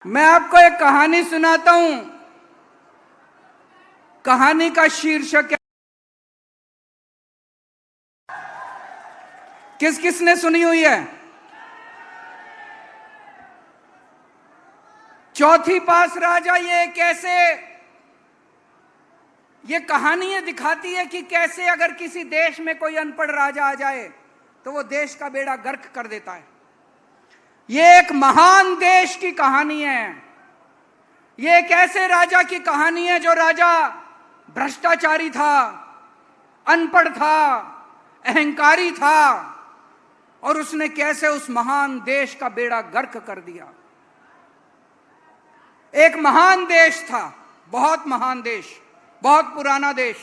मैं आपको एक कहानी सुनाता हूं। कहानी का शीर्षक है, किस किस ने सुनी हुई है? चौथी पास राजा। ये कहानी ये दिखाती है कि कैसे अगर किसी देश में कोई अनपढ़ राजा आ जाए तो वो देश का बेड़ा गर्क कर देता है। ये एक महान देश की कहानी है। ये एक ऐसे राजा की कहानी है जो राजा भ्रष्टाचारी था, अनपढ़ था, अहंकारी था, और उसने कैसे उस महान देश का बेड़ा गर्क कर दिया। एक महान देश था, बहुत महान देश, बहुत पुराना देश।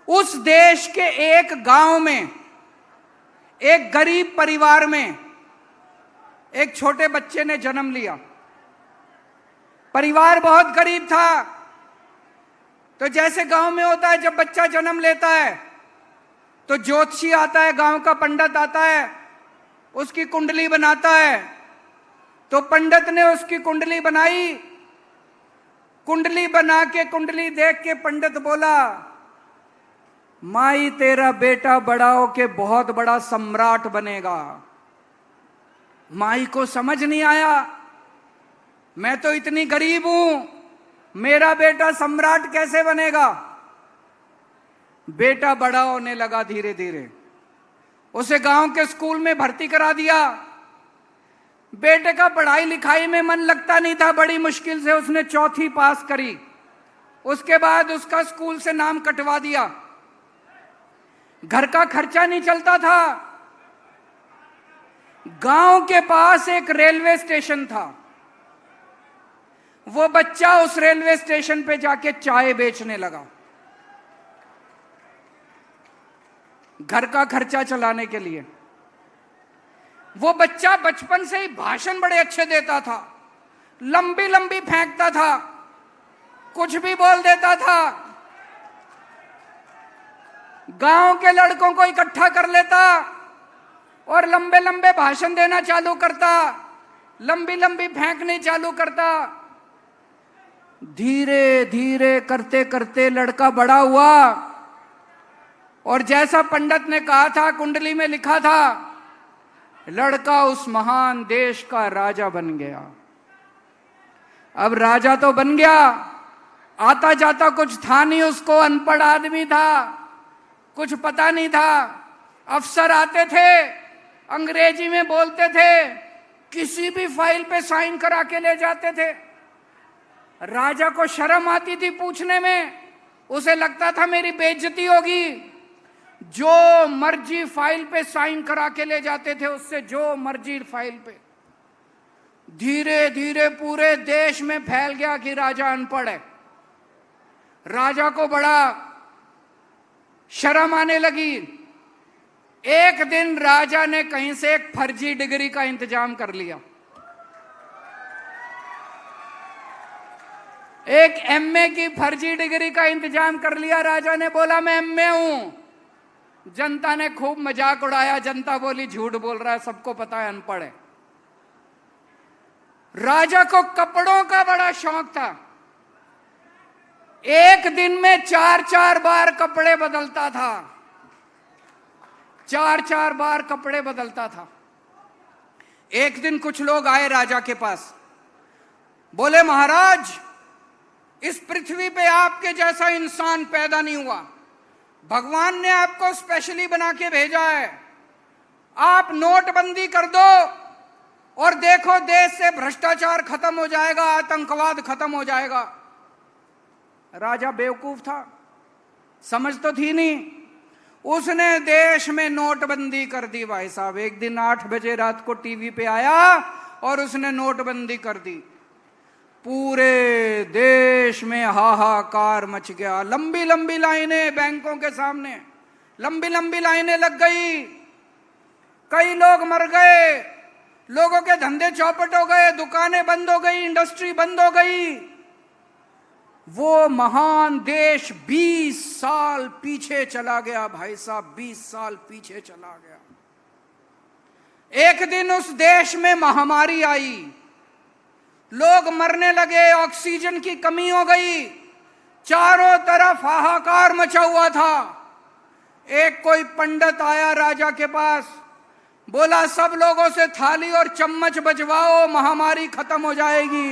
उस देश के एक गांव में, एक गरीब परिवार में एक छोटे बच्चे ने जन्म लिया। परिवार बहुत गरीब था। तो जैसे गांव में होता है, जब बच्चा जन्म लेता है तो ज्योतिषी आता है, गांव का पंडित आता है, उसकी कुंडली बनाता है। तो पंडित ने उसकी कुंडली बनाई। कुंडली बना के, कुंडली देख के पंडित बोला, माई तेरा बेटा बड़ा होके बहुत बड़ा सम्राट बनेगा। माई को समझ नहीं आया, मैं तो इतनी गरीब हूं, मेरा बेटा सम्राट कैसे बनेगा। बेटा बड़ा होने लगा धीरे धीरे। उसे गांव के स्कूल में भर्ती करा दिया। बेटे का पढ़ाई लिखाई में मन लगता नहीं था। बड़ी मुश्किल से उसने चौथी पास करी। उसके बाद उसका स्कूल से नाम कटवा दिया। घर का खर्चा नहीं चलता था। गांव के पास एक रेलवे स्टेशन था। वो बच्चा उस रेलवे स्टेशन पे जाके चाय बेचने लगा, घर का खर्चा चलाने के लिए। वो बच्चा बचपन से ही भाषण बड़े अच्छे देता था, लंबी लंबी फेंकता था, कुछ भी बोल देता था। गांव के लड़कों को इकट्ठा कर लेता और लंबे लंबे भाषण देना चालू करता, लंबी लंबी फेंकनी चालू करता। धीरे धीरे करते करते लड़का बड़ा हुआ और जैसा पंडित ने कहा था, कुंडली में लिखा था, लड़का उस महान देश का राजा बन गया। अब राजा तो बन गया, आता जाता कुछ था नहीं उसको, अनपढ़ आदमी था, कुछ पता नहीं था। अफसर आते थे, अंग्रेजी में बोलते थे, किसी भी फाइल पे साइन करा के ले जाते थे। राजा को शर्म आती थी पूछने में, उसे लगता था मेरी बेइज्जती होगी। जो मर्जी फाइल पे साइन करा के ले जाते थे उससे, जो मर्जी फाइल पे। धीरे धीरे पूरे देश में फैल गया कि राजा अनपढ़ है। राजा को बड़ा शर्म आने लगी। एक दिन राजा ने कहीं से एक फर्जी डिग्री का इंतजाम कर लिया। एक एमए की फर्जी डिग्री का इंतजाम कर लिया। राजा ने बोला, मैं एमए हूं। जनता ने खूब मजाक उड़ाया। जनता बोली, झूठ बोल रहा है, सबको पता है अनपढ़ है। राजा को कपड़ों का बड़ा शौक था। एक दिन में 4-4 बार कपड़े बदलता था। 4-4 बार कपड़े बदलता था। एक दिन कुछ लोग आए राजा के पास, बोले, महाराज, इस पृथ्वी पे आपके जैसा इंसान पैदा नहीं हुआ। भगवान ने आपको स्पेशली बना के भेजा है। आप नोटबंदी कर दो और देखो, देश से भ्रष्टाचार खत्म हो जाएगा, आतंकवाद खत्म हो जाएगा। राजा बेवकूफ था, समझ तो थी नहीं। उसने देश में नोटबंदी कर दी। भाई साहब, एक दिन 8 बजे रात को टीवी पे आया और उसने नोटबंदी कर दी। पूरे देश में हाहाकार मच गया। लंबी लंबी लाइनें बैंकों के सामने, लंबी लंबी लाइनें लग गई। कई लोग मर गए, लोगों के धंधे चौपट हो गए, दुकानें बंद हो गई, इंडस्ट्री बंद हो गई। वो महान देश 20 साल पीछे चला गया। भाई साहब, 20 साल पीछे चला गया। एक दिन उस देश में महामारी आई। लोग मरने लगे, ऑक्सीजन की कमी हो गई, चारों तरफ हाहाकार मचा हुआ था। एक कोई पंडित आया राजा के पास, बोला सब लोगों से थाली और चम्मच बजवाओ, महामारी खत्म हो जाएगी।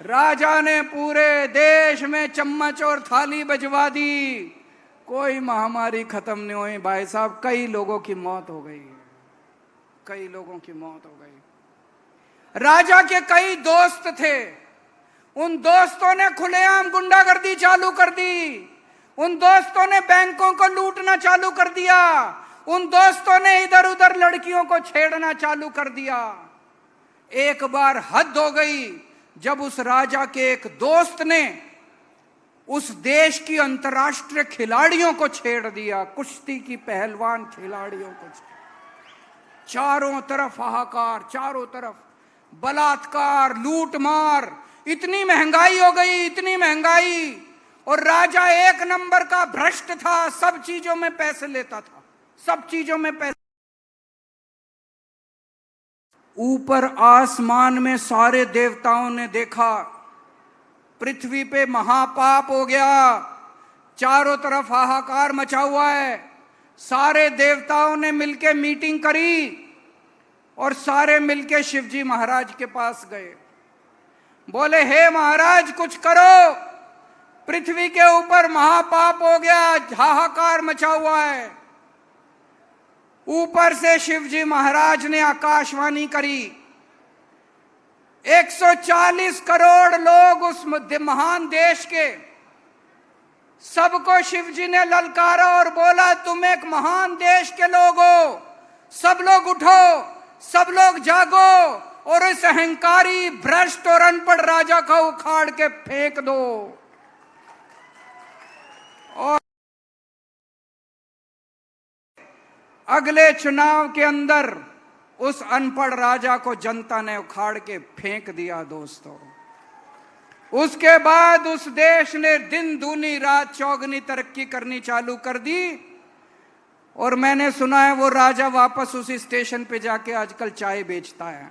राजा ने पूरे देश में चम्मच और थाली बजवा दी, कोई महामारी खत्म नहीं हुई भाई साहब। कई लोगों की मौत हो गई, कई लोगों की मौत हो गई। राजा के कई दोस्त थे, उन दोस्तों ने खुलेआम गुंडागर्दी चालू कर दी, उन दोस्तों ने बैंकों को लूटना चालू कर दिया, उन दोस्तों ने इधर उधर लड़कियों को छेड़ना चालू कर दिया। एक बार हद हो गई जब उस राजा के एक दोस्त ने उस देश की अंतर्राष्ट्रीय खिलाड़ियों को छेड़ दिया, कुश्ती की पहलवान खिलाड़ियों को। चारों तरफ हाहाकार, चारों तरफ बलात्कार, लूटमार, इतनी महंगाई हो गई, इतनी महंगाई। और राजा एक नंबर का भ्रष्ट था, सब चीजों में पैसे लेता था, सब चीजों में पैसे। ऊपर आसमान में सारे देवताओं ने देखा पृथ्वी पे महापाप हो गया, चारों तरफ हाहाकार मचा हुआ है। सारे देवताओं ने मिलके मीटिंग करी और सारे मिलके शिवजी महाराज के पास गए। बोले हे महाराज कुछ करो, पृथ्वी के ऊपर महापाप हो गया, हाहाकार मचा हुआ है। ऊपर से शिवजी महाराज ने आकाशवाणी करी, 140 करोड़ लोग उस महान देश के, सबको शिवजी ने ललकारा और बोला तुम एक महान देश के लोग हो, सब लोग उठो, सब लोग जागो और इस अहंकारी भ्रष्ट और अनपढ़ राजा को उखाड़ के फेंक दो। और अगले चुनाव के अंदर उस अनपढ़ राजा को जनता ने उखाड़ के फेंक दिया दोस्तों। उसके बाद उस देश ने दिन दूनी रात चौगनी तरक्की करनी चालू कर दी। और मैंने सुना है वो राजा वापस उसी स्टेशन पे जाके आजकल चाय बेचता है।